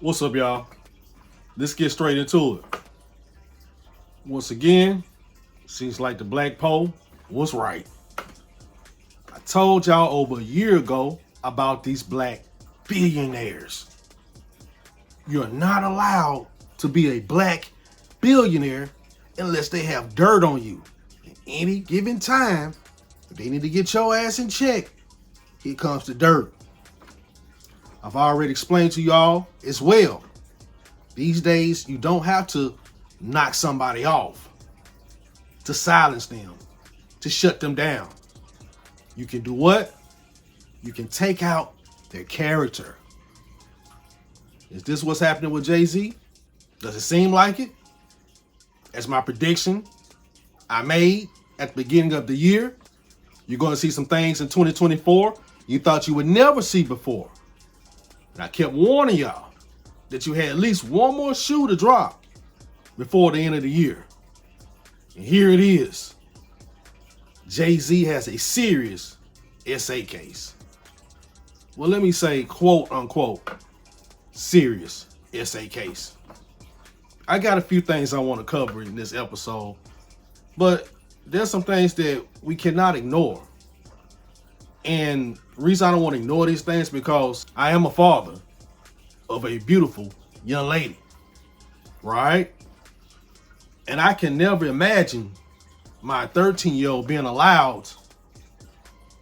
What's up, y'all? Let's get straight into it. Once again, seems like the black poll was right. I told y'all over a year ago about these black billionaires. You're not allowed to be a black billionaire unless they have dirt on you. At any given time, if they need to get your ass in check, here comes the dirt. I've already explained to y'all as well. These days, you don't have to knock somebody off to silence them, to shut them down. You can do what? You can take out their character. Is this what's happening with Jay-Z? Does it seem like it? As my prediction I made at the beginning of the year, you're going to see some things in 2024 you thought you would never see before. And I kept warning y'all that you had at least one more shoe to drop before the end of the year. And here it is. Jay-Z has a serious SA case. Well, let me say quote unquote serious SA case. I got a few things I want to cover in this episode, but there's some things that we cannot ignore. And the reason I don't want to ignore these things because I am a father of a beautiful young lady, right? And I can never imagine my 13-year-old being allowed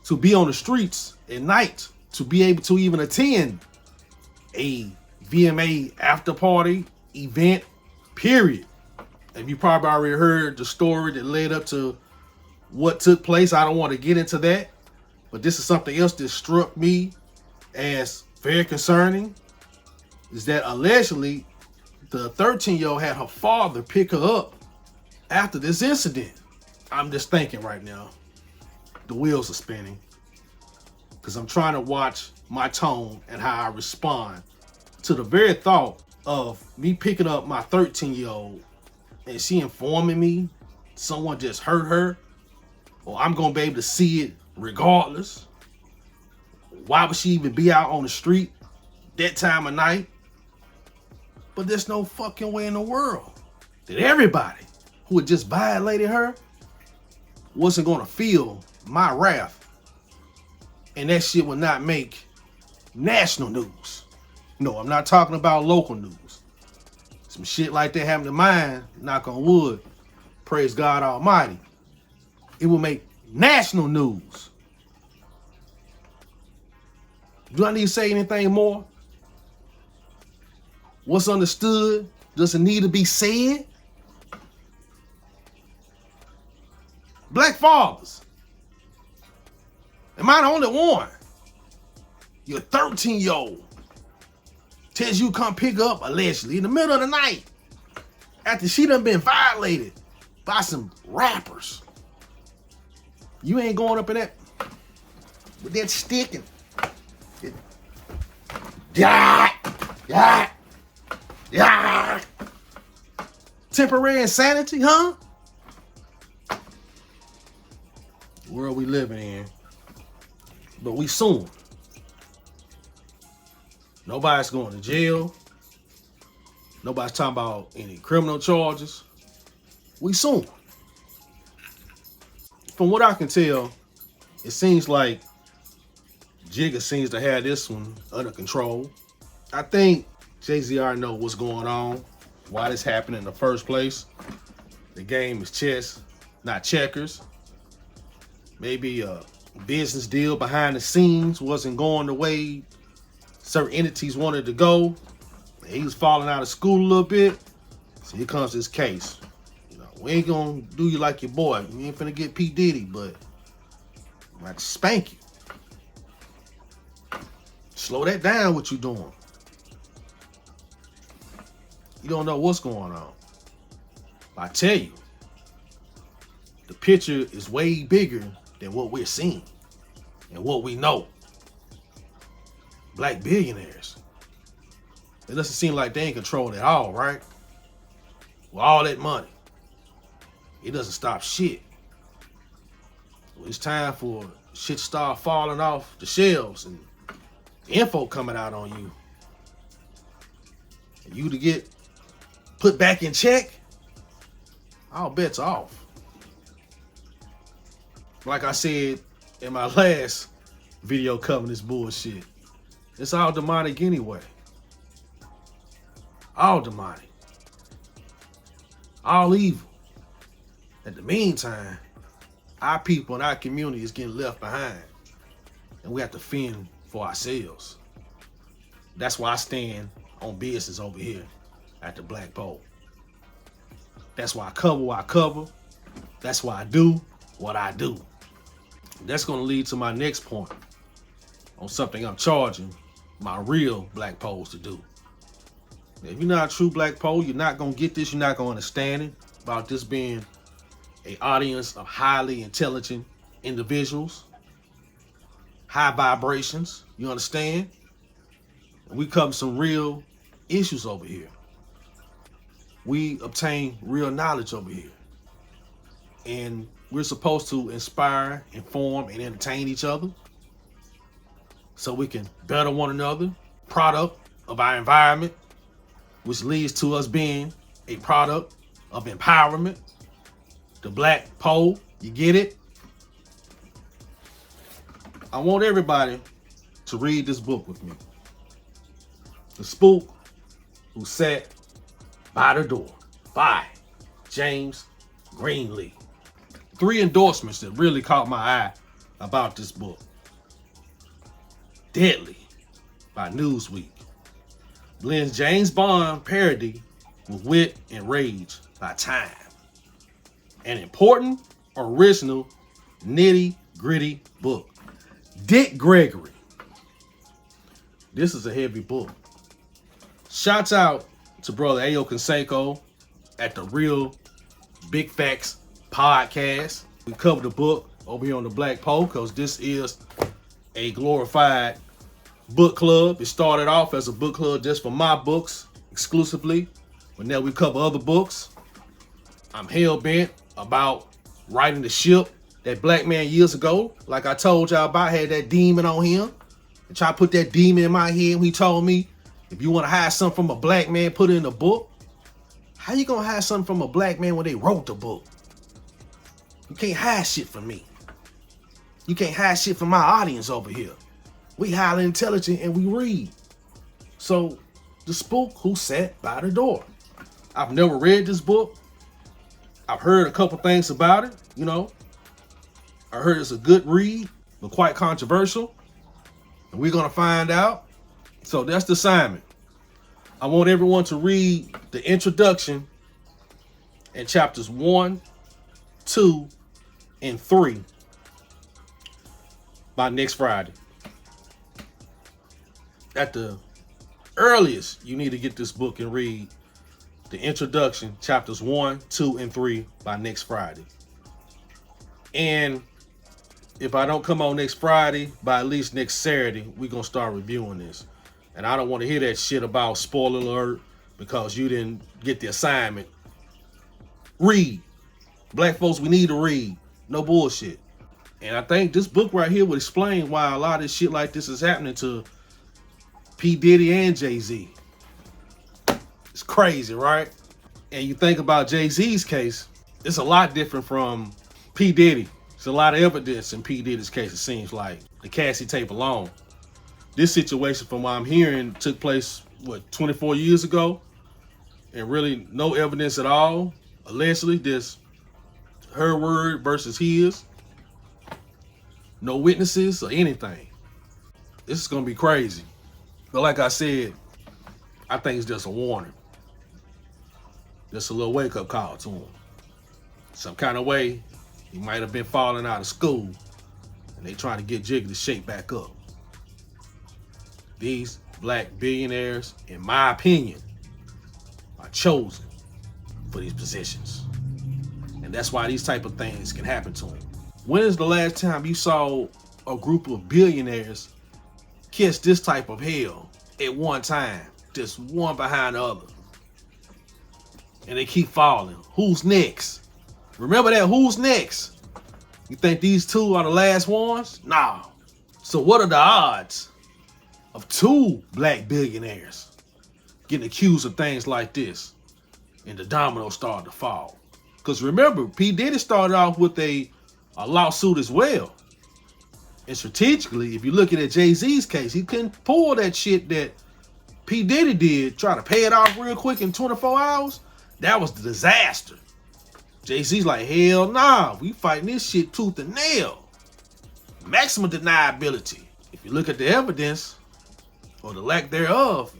to be on the streets at night, to be able to even attend a VMA after party event, period. And you probably already heard the story that led up to what took place. I don't want to get into that, but this is something else that struck me as very concerning, is that allegedly the 13-year-old had her father pick her up after this incident. I'm just thinking right now, the wheels are spinning, because I'm trying to watch my tone and how I respond to the very thought of me picking up my 13-year-old and she informing me someone just hurt her, or I'm going to be able to see it regardless. Why would she even be out on the street that time of night? But there's no fucking way in the world that everybody who had just violated her wasn't going to feel my wrath, and that shit would not make national news. No, I'm not talking about local news. Some shit like that happened to mine, knock on wood, praise God Almighty, it will make national news. Do I need to say anything more? What's understood doesn't need to be said. Black fathers, am I the only one? Your 13-year-old tells you come pick up allegedly in the middle of the night after she done been violated by some rappers. You ain't going up in that with that stick and temporary insanity, huh? The world we living in. But we soon. Nobody's going to jail. Nobody's talking about any criminal charges. We soon. From what I can tell, it seems like Jigga seems to have this one under control. I think Jay-Z already know what's going on, why this happened in the first place. The game is chess, not checkers. Maybe a business deal behind the scenes wasn't going the way certain entities wanted to go. He was falling out of school a little bit. So here comes this case. You know, we ain't gonna do you like your boy. You ain't finna get P. Diddy, but I'm about to spank you. Slow that down, what you doing. You don't know what's going on. I tell you, the picture is way bigger than what we're seeing and what we know. Black billionaires. It doesn't seem like they ain't controlled at all, right? With all that money, it doesn't stop shit. Well, it's time for shit to start falling off the shelves and info coming out on you. you to get put back in check, all bets are off. Like I said in my last video covering this bullshit, it's all demonic anyway. All demonic. All evil. In the meantime, our people and our community is getting left behind. And we have to fend for ourselves. That's why I stand on business over here at the Black Pole. That's why I cover what I cover. That's why I do what I do. That's going to lead to my next point on something I'm charging my real Black Poles to do. If you're not a true Black Pole, you're not going to get this. You're not going to understand it about this being an audience of highly intelligent individuals, high vibrations. You understand? We cover some real issues over here. We obtain real knowledge over here. And we're supposed to inspire, inform, and entertain each other so we can better one another, product of our environment, which leads to us being a product of empowerment. The Black Pole, you get it? I want everybody to read this book with me. The Spook Who Sat by the Door by James Greenlee. 3 endorsements that really caught my eye about this book. Deadly by Newsweek. Blends James Bond parody with wit and rage by Time. An important, original, nitty-gritty book. Dick Gregory. This is a heavy book. Shouts out to brother Ayo Canseco at the Real Big Facts podcast. We covered the book over here on the Black Pole because this is a glorified book club. It started off as a book club just for my books exclusively, but now we cover other books. I'm hell-bent about writing the ship that black man years ago, like I told y'all about, had that demon on him. And try to put that demon in my head. He told me, if you want to hide something from a black man, put it in a book. How you gonna hide something from a black man when they wrote the book? You can't hide shit from me. You can't hide shit from my audience over here. We highly intelligent and we read. So, The Spook Who Sat by the Door. I've never read this book. I've heard a couple things about it, you know. I heard it's a good read, but quite controversial. And we're gonna find out. So that's the assignment. I want everyone to read the introduction and chapters 1, 2, and 3 by next Friday. At the earliest, you need to get this book and read the introduction, chapters 1, 2, and 3 by next Friday. And if I don't come on next Friday, by at least next Saturday, we're going to start reviewing this. And I don't want to hear that shit about spoiler alert because you didn't get the assignment. Read. Black folks, we need to read. No bullshit. And I think this book right here would explain why a lot of shit like this is happening to P. Diddy and Jay-Z. It's crazy, right? And you think about Jay-Z's case, it's a lot different from P. Diddy. There's a lot of evidence in P. Diddy's case, it seems like. The Cassie tape alone. This situation, from what I'm hearing, took place, 24 years ago? And really no evidence at all. Allegedly, this her word versus his. No witnesses or anything. This is going to be crazy. But like I said, I think it's just a warning. Just a little wake-up call to him. Some kind of way, he might have been falling out of school, and they trying to get Jiggy to shake back up. These black billionaires, in my opinion, are chosen for these positions. And that's why these type of things can happen to them. When is the last time you saw a group of billionaires catch this type of hell at one time? Just one behind the other. And they keep falling. Who's next? Remember that, who's next? You think these two are the last ones? Nah. So what are the odds of 2 black billionaires getting accused of things like this, and the dominoes started to fall. Because remember, P. Diddy started off with a lawsuit as well. And strategically, if you're looking at Jay-Z's case, he couldn't pull that shit that P. Diddy did, try to pay it off real quick in 24 hours. That was the disaster. Jay-Z's like, hell nah, we fighting this shit tooth and nail. Maximum deniability. If you look at the evidence, or the lack thereof,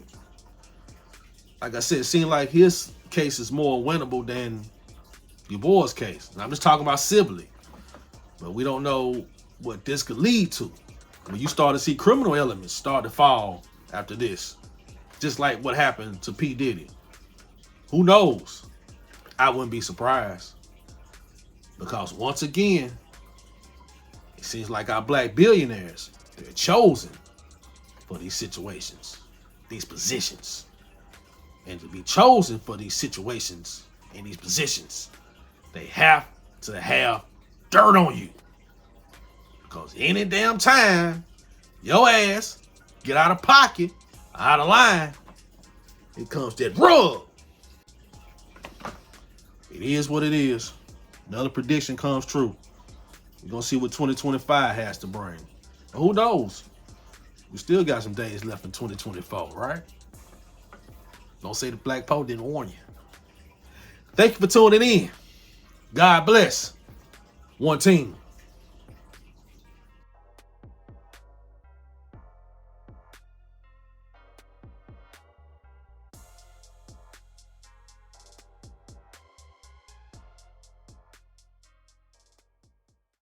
like I said, it seemed like his case is more winnable than your boy's case. And I'm just talking about civilly. But we don't know what this could lead to. When you start to see criminal elements start to fall after this. Just like what happened to P. Diddy. Who knows? I wouldn't be surprised. Because once again, it seems like our black billionaires, they're chosen for these situations, these positions. And to be chosen for these situations and these positions, they have to have dirt on you. Because any damn time your ass get out of pocket, out of line, it comes that rub. It is what it is. Another prediction comes true. We're going to see what 2025 has to bring. But who knows? We still got some days left in 2024, right? Don't say the Black Poe didn't warn you. Thank you for tuning in. God bless. One team.